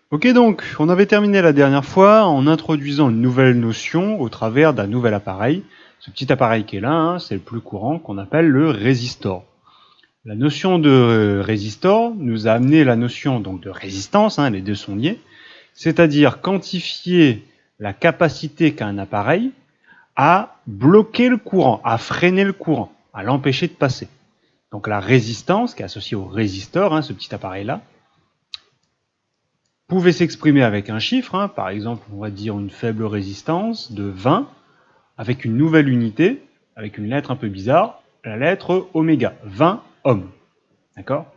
Ok, donc on avait terminé la dernière fois en introduisant une nouvelle notion au travers d'un nouvel appareil. Ce petit appareil qui est là, hein, c'est le plus courant, qu'on appelle le résistor. La notion de résistor nous a amené la notion donc de résistance, hein, les deux sont liés, c'est-à-dire quantifier la capacité qu'a un appareil à bloquer le courant, à freiner le courant, à l'empêcher de passer. Donc la résistance, qui est associée au résistor, hein, ce petit appareil-là, pouvait s'exprimer avec un chiffre, hein, par exemple, on va dire une faible résistance de 20, avec une nouvelle unité, avec une lettre un peu bizarre, la lettre oméga, 20 ohms. D'accord?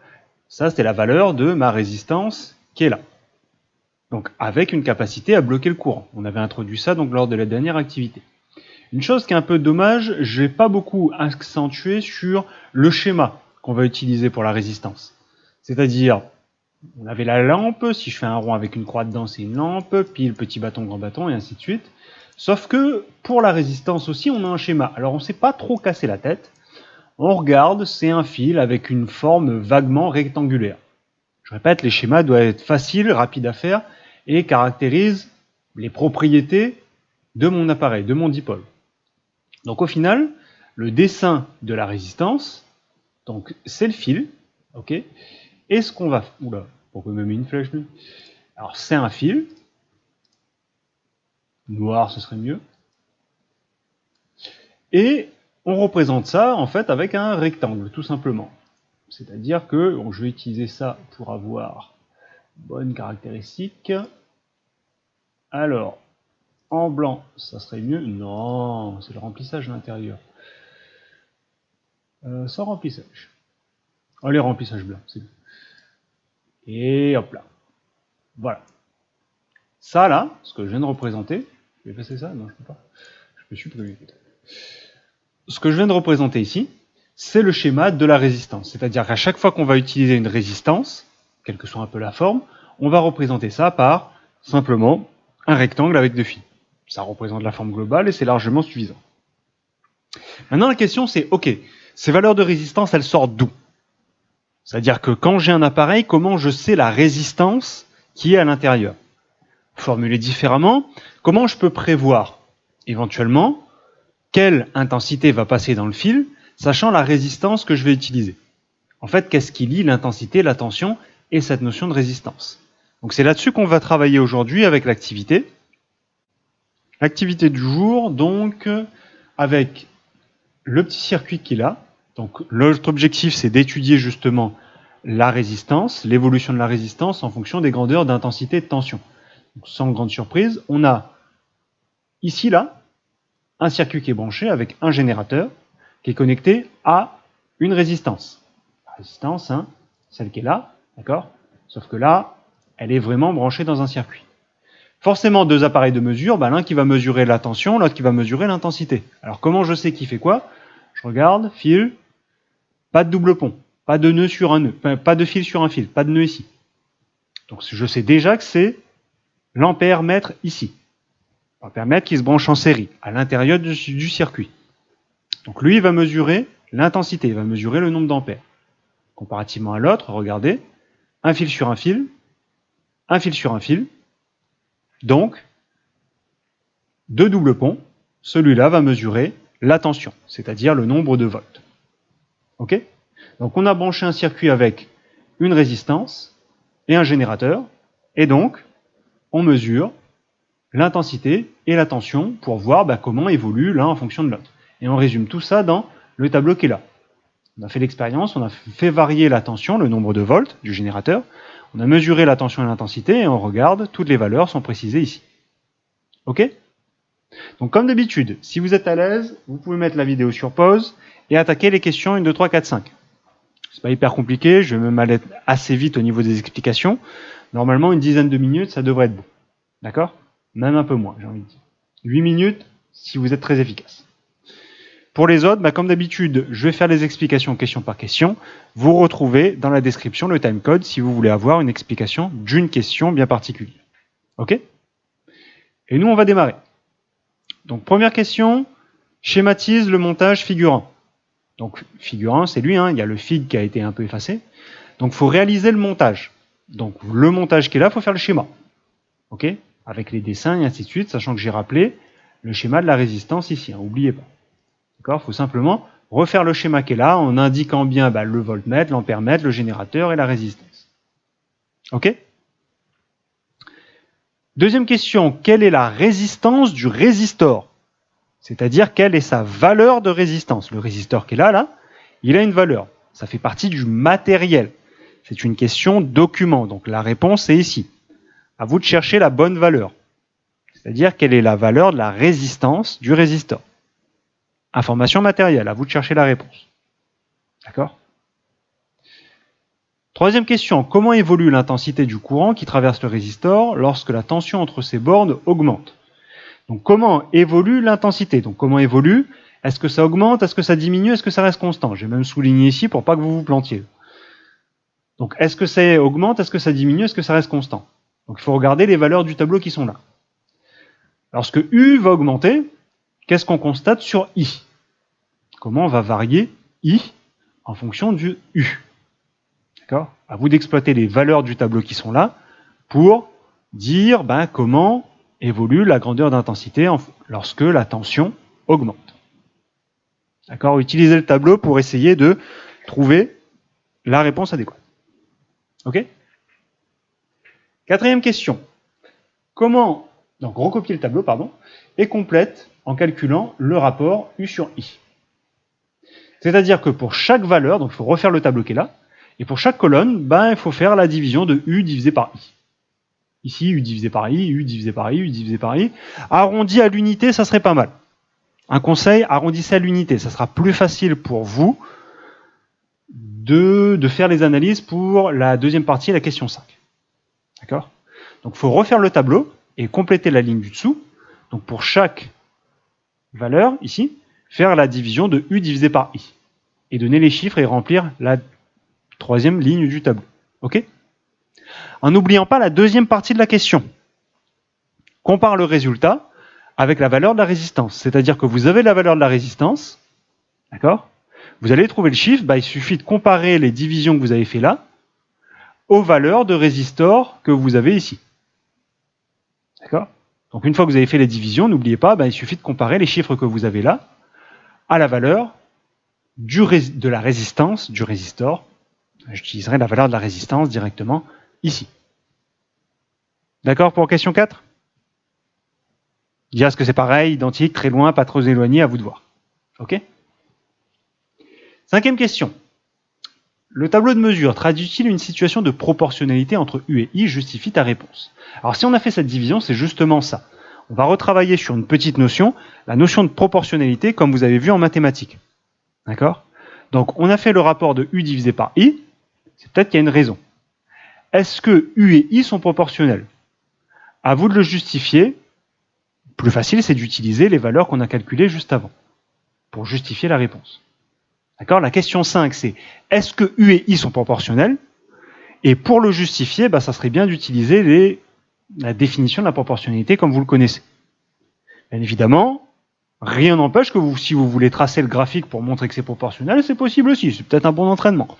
Ça, c'est la valeur de ma résistance qui est là. Donc, avec une capacité à bloquer le courant. On avait introduit ça donc lors de la dernière activité. Une chose qui est un peu dommage, je n'ai pas beaucoup accentué sur le schéma qu'on va utiliser pour la résistance. C'est-à-dire, on avait la lampe, si je fais un rond avec une croix dedans, c'est une lampe, pile, petit bâton, grand bâton, et ainsi de suite. Sauf que pour la résistance aussi, on a un schéma. Alors on ne s'est pas trop cassé la tête. On regarde, c'est un fil avec une forme vaguement rectangulaire. Je répète, les schémas doivent être faciles, rapides à faire, et caractérisent les propriétés de mon appareil, de mon dipôle. Donc au final, le dessin de la résistance, donc c'est le fil, ok. Et ce qu'on va... Oula, pourquoi me met une flèche là? Alors c'est un fil. Noir, ce serait mieux. Et on représente ça en fait avec un rectangle, tout simplement. C'est-à-dire que bon, je vais utiliser ça pour avoir bonne caractéristique. Alors, en blanc, ça serait mieux. Non, c'est le remplissage à l'intérieur. Sans remplissage. Allez, remplissage blanc, c'est bon. Et hop là. Voilà. Ça là, ce que je viens de représenter, je vais passer ça? Non, je peux pas. Je peux supprimer. Ce que je viens de représenter ici, c'est le schéma de la résistance. C'est-à-dire qu'à chaque fois qu'on va utiliser une résistance, quelle que soit un peu la forme, on va représenter ça par simplement un rectangle avec deux fils. Ça représente la forme globale et c'est largement suffisant. Maintenant, la question c'est, ok, ces valeurs de résistance, elles sortent d'où? C'est-à-dire que quand j'ai un appareil, comment je sais la résistance qui est à l'intérieur? Formulé différemment, comment je peux prévoir éventuellement quelle intensité va passer dans le fil, sachant la résistance que je vais utiliser. En fait, qu'est-ce qui lie l'intensité, la tension et cette notion de résistance? Donc c'est là-dessus qu'on va travailler aujourd'hui avec l'activité. L'activité du jour, donc, avec le petit circuit qu'il a. Donc notre objectif, c'est d'étudier justement la résistance, l'évolution de la résistance en fonction des grandeurs d'intensité et de tension. Donc, sans grande surprise, on a ici, là, un circuit qui est branché avec un générateur qui est connecté à une résistance. La résistance, hein, celle qui est là, d'accord? Sauf que là, elle est vraiment branchée dans un circuit. Forcément, deux appareils de mesure, bah, l'un qui va mesurer la tension, l'autre qui va mesurer l'intensité. Alors comment je sais qui fait quoi? Je regarde, fil, pas de double pont, pas de nœud sur un nœud, pas de fil sur un fil, pas de nœud ici. Donc je sais déjà que c'est l'ampère-mètre ici. L'ampère-mètre qui se branche en série, à l'intérieur du circuit. Donc lui, il va mesurer l'intensité, il va mesurer le nombre d'ampères. Comparativement à l'autre, regardez, un fil sur un fil, un fil sur un fil. Donc, deux doubles ponts, celui-là va mesurer la tension, c'est-à-dire le nombre de volts. Ok? Donc on a branché un circuit avec une résistance et un générateur, et donc on mesure l'intensité et la tension pour voir comment évolue l'un en fonction de l'autre. Et on résume tout ça dans le tableau qui est là. On a fait l'expérience, on a fait varier la tension, le nombre de volts du générateur, on a mesuré la tension et l'intensité, et on regarde, toutes les valeurs sont précisées ici. Ok? Donc comme d'habitude, si vous êtes à l'aise, vous pouvez mettre la vidéo sur pause et attaquer les questions 1, 2, 3, 4, 5. C'est pas hyper compliqué, je vais même aller assez vite au niveau des explications. Normalement, une dizaine de minutes, ça devrait être bon. D'accord? Même un peu moins, j'ai envie de dire. 8 minutes, si vous êtes très efficace. Pour les autres, comme d'habitude, je vais faire les explications question par question. Vous retrouvez dans la description le timecode si vous voulez avoir une explication d'une question bien particulière. Ok? Et nous, on va démarrer. Donc, première question, schématise le montage figurant. Donc, figurant, c'est lui, hein, il y a le fig qui a été un peu effacé. Donc, il faut réaliser le montage. Donc le montage qui est là, il faut faire le schéma. Ok? Avec les dessins et ainsi de suite, sachant que j'ai rappelé le schéma de la résistance ici, n'oubliez pas. D'accord? Il faut simplement refaire le schéma qui est là en indiquant bien le voltmètre, l'ampèremètre, le générateur et la résistance. Ok? Deuxième question, quelle est la résistance du résistor? C'est-à-dire quelle est sa valeur de résistance? Le résistor qui est là, il a une valeur. Ça fait partie du matériel. C'est une question document, donc la réponse est ici. À vous de chercher la bonne valeur. C'est-à-dire quelle est la valeur de la résistance du résistor. Information matérielle, à vous de chercher la réponse. D'accord? Troisième question, comment évolue l'intensité du courant qui traverse le résistor lorsque la tension entre ces bornes augmente? Donc comment évolue l'intensité? Donc comment évolue? Est-ce que ça augmente? Est-ce que ça diminue? Est-ce que ça reste constant? J'ai même souligné ici pour pas que vous vous plantiez. Donc est-ce que ça augmente? Est-ce que ça diminue? Est-ce que ça reste constant? Donc il faut regarder les valeurs du tableau qui sont là. Lorsque U va augmenter, qu'est-ce qu'on constate sur I? Comment on va varier I en fonction du U? D'accord? À vous d'exploiter les valeurs du tableau qui sont là pour dire comment évolue la grandeur d'intensité lorsque la tension augmente. D'accord? Utilisez le tableau pour essayer de trouver la réponse adéquate. Ok? Quatrième question. Comment, donc recopier le tableau, et complète en calculant le rapport U sur I. C'est-à-dire que pour chaque valeur, donc il faut refaire le tableau qui est là, et pour chaque colonne, il faut faire la division de U divisé par I. Ici, U divisé par I, U divisé par I, U divisé par I. Arrondi à l'unité, ça serait pas mal. Un conseil, arrondissez à l'unité. Ça sera plus facile pour vous de faire les analyses pour la deuxième partie, la question 5. D'accord? Donc, il faut refaire le tableau et compléter la ligne du dessous. Donc, pour chaque valeur, ici, faire la division de U divisé par I. Et donner les chiffres et remplir la troisième ligne du tableau. OK? En n'oubliant pas la deuxième partie de la question. Compare le résultat avec la valeur de la résistance. C'est-à-dire que vous avez la valeur de la résistance, d'accord? Vous allez trouver le chiffre, il suffit de comparer les divisions que vous avez fait là aux valeurs de résistor que vous avez ici. D'accord? Donc une fois que vous avez fait les divisions, n'oubliez pas, il suffit de comparer les chiffres que vous avez là à la valeur de la résistance du résistor. J'utiliserai la valeur de la résistance directement ici. D'accord pour question 4? Dire est-ce que c'est pareil, identique, très loin, pas trop éloigné, à vous de voir. Ok? Cinquième question. Le tableau de mesure traduit-il une situation de proportionnalité entre U et I? Justifie ta réponse. Alors si on a fait cette division, c'est justement ça. On va retravailler sur une petite notion, la notion de proportionnalité, comme vous avez vu en mathématiques. D'accord? Donc on a fait le rapport de U divisé par I, c'est peut-être qu'il y a une raison. Est-ce que U et I sont proportionnels? À vous de le justifier. Plus facile, c'est d'utiliser les valeurs qu'on a calculées juste avant pour justifier la réponse. D'accord? La question 5, c'est est-ce que U et I sont proportionnels? Et pour le justifier, ça serait bien d'utiliser la définition de la proportionnalité comme vous le connaissez. Bien évidemment, rien n'empêche que si vous voulez tracer le graphique pour montrer que c'est proportionnel, c'est possible aussi. C'est peut-être un bon entraînement.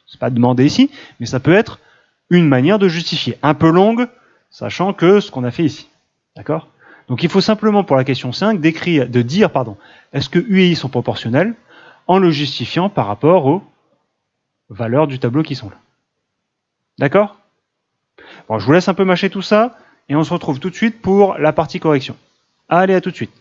C'est pas demandé ici, mais ça peut être une manière de justifier. Un peu longue, sachant que ce qu'on a fait ici. D'accord? Donc il faut simplement, pour la question 5, de dire, est-ce que U et I sont proportionnels en le justifiant par rapport aux valeurs du tableau qui sont là. D'accord? Bon, je vous laisse un peu mâcher tout ça, et on se retrouve tout de suite pour la partie correction. Allez, à tout de suite.